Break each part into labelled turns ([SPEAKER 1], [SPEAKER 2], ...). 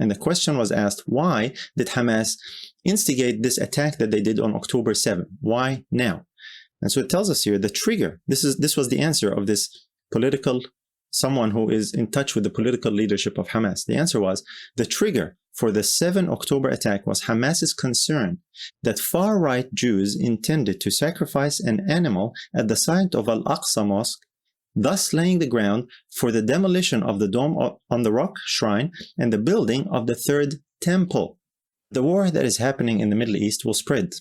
[SPEAKER 1] And the question was asked, why did Hamas instigate this attack that they did on October 7? Why now? And so it tells us here the trigger. This was the answer of this someone who is in touch with the political leadership of Hamas. The answer was, the trigger for the 7 October attack was Hamas's concern that far-right Jews intended to sacrifice an animal at the site of Al-Aqsa Mosque, thus laying the ground for the demolition of the Dome on the Rock shrine and the building of the third temple. The war that is happening in the Middle East will spread.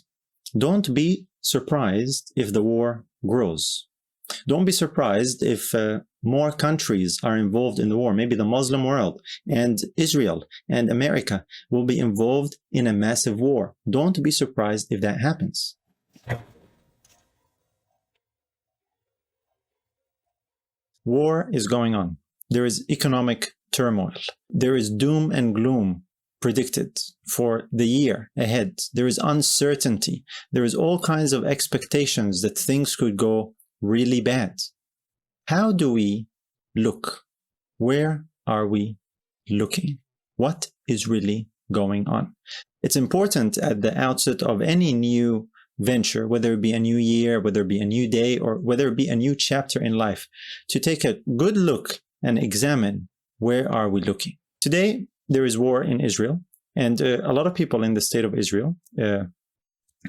[SPEAKER 1] Don't be surprised if the war grows. Don't be surprised if more countries are involved in the war. Maybe the Muslim world and Israel and America will be involved in a massive war. Don't be surprised if that happens. War is going on. There is economic turmoil. There is doom and gloom predicted for the year ahead. There is uncertainty. There is all kinds of expectations that things could go really bad. How do we look? Where are we looking? What is really going on? It's important at the outset of any new venture, whether it be a new year, whether it be a new day, or whether it be a new chapter in life, to take a good look and examine where are we looking. Today, there is war in Israel, and a lot of people in the state of Israel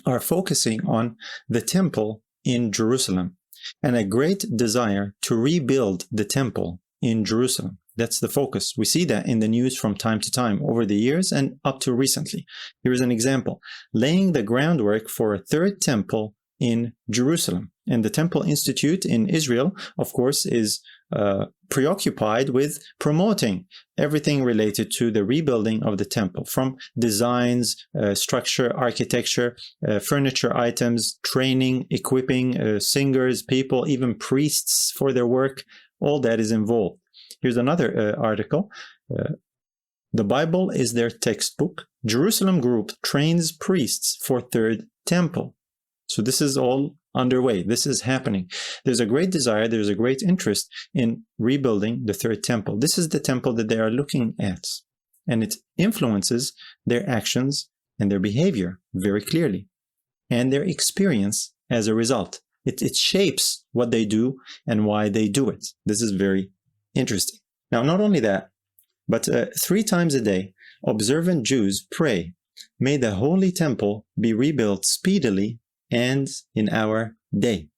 [SPEAKER 1] are focusing on the temple in Jerusalem and a great desire to rebuild the temple in Jerusalem. That's the focus. We see that in the news from time to time over the years and up to recently. Here is an example. Laying the groundwork for a third temple in Jerusalem. And the Temple Institute in Israel, of course, is preoccupied with promoting everything related to the rebuilding of the temple, from designs, structure, architecture, furniture items, training, equipping singers, people, even priests for their work. All that is involved. Here's another article. The Bible is their textbook. Jerusalem group trains priests for third temple. So this is all underway. This is happening. There's a great desire, there's a great interest in rebuilding the third temple. This is the temple that they are looking at. And it influences their actions and their behavior very clearly. And their experience as a result. It shapes what they do and why they do it. This is very interesting. Now, not only that, but 3 times a day, observant Jews pray, may the holy temple be rebuilt speedily and in our day.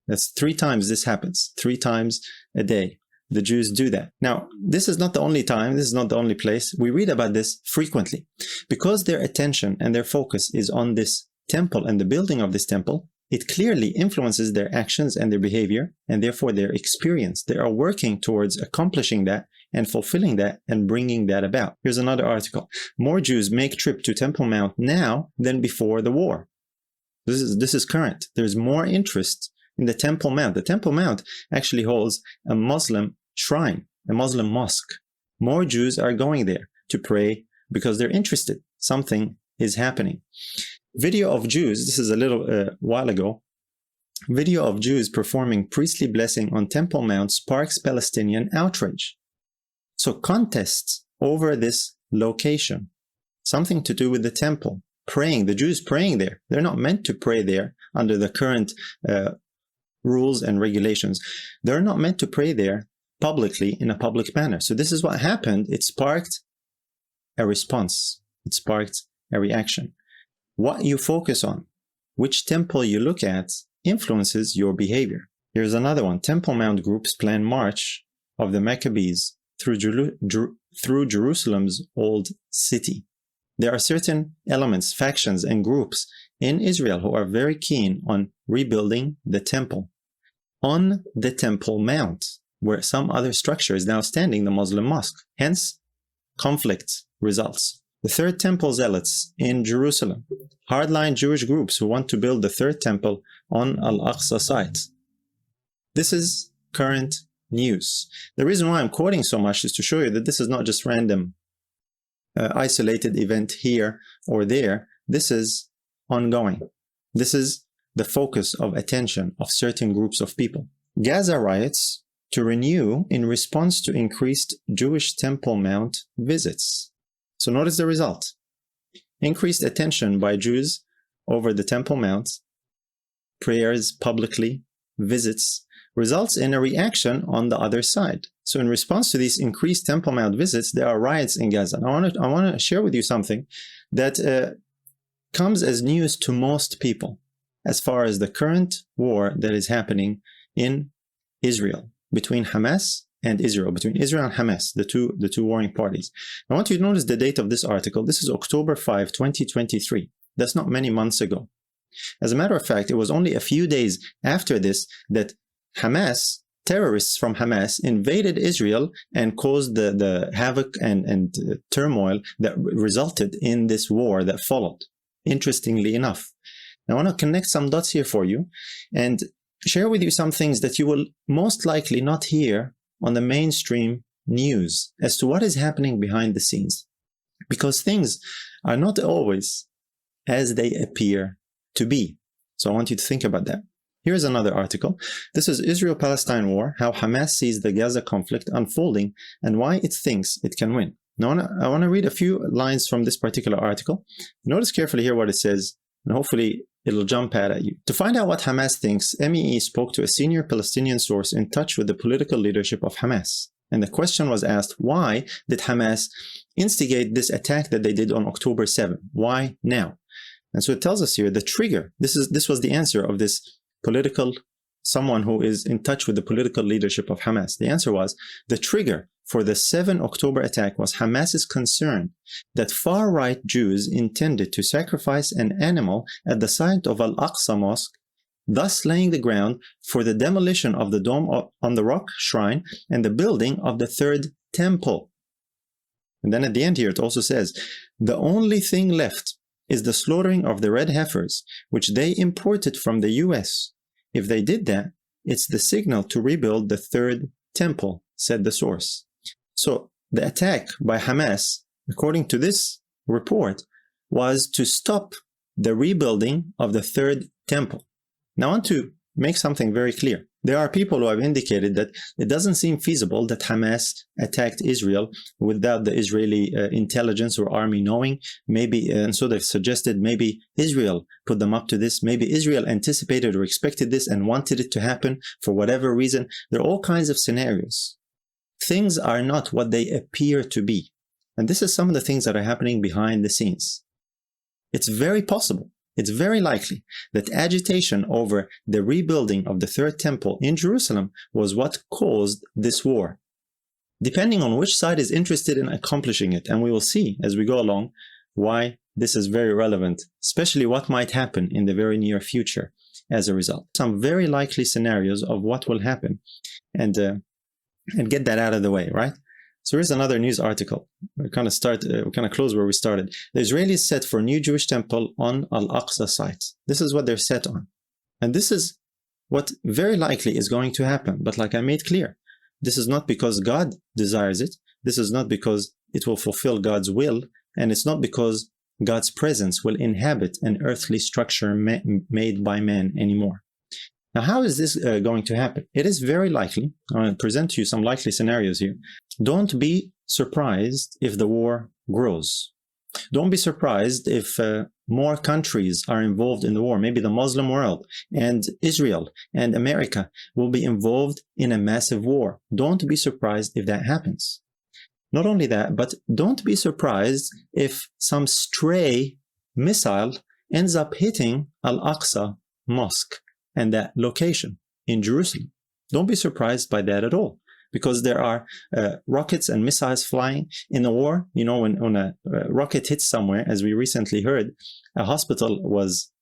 [SPEAKER 1] That's 3 times this happens, 3 times a day. The Jews do that. Now, this is not the only time, this is not the only place. We read about this frequently. Because their attention and their focus is on this temple and the building of this temple, it clearly influences their actions and their behavior, and therefore their experience. They are working towards accomplishing that and fulfilling that and bringing that about. Here's another article. More Jews make trip to Temple Mount now than before the war. This is current. There's more interest in the Temple Mount. The Temple Mount actually holds a Muslim shrine, a Muslim mosque. More Jews are going there to pray because they're interested. Something is happening. Video of Jews, this is a little while ago, video of Jews performing priestly blessing on Temple Mount sparks Palestinian outrage. So contests over this location, something to do with the temple, praying, the Jews praying there. They're not meant to pray there under the current rules and regulations. They're not meant to pray there publicly in a public manner. So this is what happened. It sparked a response. It sparked a reaction. What you focus on, which temple you look at, influences your behavior. Here's another one. Temple Mount groups plan march of the Maccabees through Jerusalem's old city. There are certain elements, factions, and groups in Israel who are very keen on rebuilding the temple. On the Temple Mount, where some other structure is now standing, the Muslim mosque. Hence, conflict results. The Third Temple zealots in Jerusalem, hardline Jewish groups who want to build the third temple on Al-Aqsa site. This is current news. The reason why I'm quoting so much is to show you that this is not just random, isolated event here or there. This is ongoing. This is the focus of attention of certain groups of people. Gaza riots to renew in response to increased Jewish Temple Mount visits. So notice the result. Increased attention by Jews over the Temple Mount, prayers publicly, visits, results in a reaction on the other side. So in response to these increased Temple Mount visits, there are riots in Gaza. I want to share with you something that comes as news to most people as far as the current war that is happening in Israel, between Hamas and Israel, between Israel and Hamas, the two warring parties. I want you to notice the date of this article. This is October 5, 2023. That's not many months ago. As a matter of fact, it was only a few days after this that Hamas, terrorists from Hamas, invaded Israel and caused the havoc and turmoil that resulted in this war that followed, interestingly enough. I want to connect some dots here for you and share with you some things that you will most likely not hear on the mainstream news as to what is happening behind the scenes. Because things are not always as they appear to be. So I want you to think about that. Here's another article. This is Israel-Palestine War, how Hamas sees the Gaza conflict unfolding and why it thinks it can win. Now, I want to read a few lines from this particular article. Notice carefully here what it says, and hopefully it'll jump out at you. To find out what Hamas thinks, MEE spoke to a senior Palestinian source in touch with the political leadership of Hamas. And the question was asked, why did Hamas instigate this attack that they did on October 7? Why now? And so it tells us here the trigger. This was the answer of this someone who is in touch with the political leadership of Hamas. The answer was, the trigger for the 7 October attack was Hamas's concern that far-right Jews intended to sacrifice an animal at the site of Al-Aqsa Mosque, thus laying the ground for the demolition of the Dome on the Rock shrine and the building of the third temple. And then at the end here it also says, the only thing left is the slaughtering of the red heifers, which they imported from the US. If they did that, it's the signal to rebuild the third temple, said the source. So the attack by Hamas, according to this report, was to stop the rebuilding of the third temple. Now I want to make something very clear. There are people who have indicated that it doesn't seem feasible that Hamas attacked Israel without the Israeli intelligence or army knowing. Maybe, and so they've suggested maybe Israel put them up to this. Maybe Israel anticipated or expected this and wanted it to happen for whatever reason. There are all kinds of scenarios. Things are not what they appear to be. And this is some of the things that are happening behind the scenes. It's very possible. It's very likely that agitation over the rebuilding of the third temple in Jerusalem was what caused this war. Depending on which side is interested in accomplishing it, and we will see as we go along why this is very relevant, especially what might happen in the very near future as a result. Some very likely scenarios of what will happen and get that out of the way, right? So here's another news article. We kind of close where we started. The Israelis set for new Jewish temple on Al-Aqsa site. This is what they're set on. And this is what very likely is going to happen. But like I made clear, this is not because God desires it. This is not because it will fulfill God's will. And it's not because God's presence will inhabit an earthly structure made by man anymore. Now, how is this going to happen? It is very likely. I'm going to present to you some likely scenarios here. Don't be surprised if the war grows. Don't be surprised if more countries are involved in the war. Maybe the Muslim world and Israel and America will be involved in a massive war. Don't be surprised if that happens. Not only that, but don't be surprised if some stray missile ends up hitting Al-Aqsa Mosque and that location in Jerusalem. Don't be surprised by that at all, because there are rockets and missiles flying in the war. You know, when a rocket hits somewhere, as we recently heard, a hospital was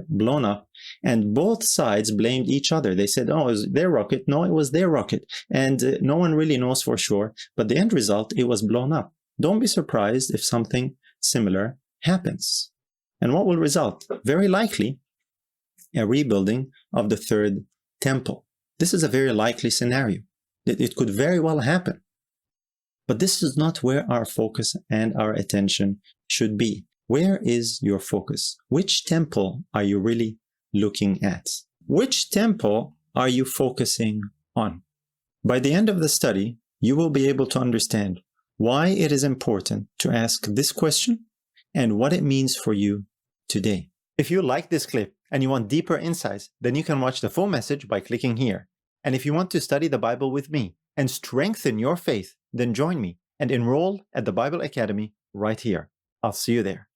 [SPEAKER 1] blown up, and both sides blamed each other. They said, oh, it was their rocket. No, it was their rocket. And no one really knows for sure. But the end result, it was blown up. Don't be surprised if something similar happens. And what will result? Very likely, a rebuilding of the third temple. This is a very likely scenario. It could very well happen. But this is not where our focus and our attention should be. Where is your focus? Which temple are you really looking at? Which temple are you focusing on? By the end of the study, you will be able to understand why it is important to ask this question and what it means for you today. If you like this clip and you want deeper insights, then you can watch the full message by clicking here. And if you want to study the Bible with me and strengthen your faith, then join me and enroll at the Bible Academy right here. I'll see you there.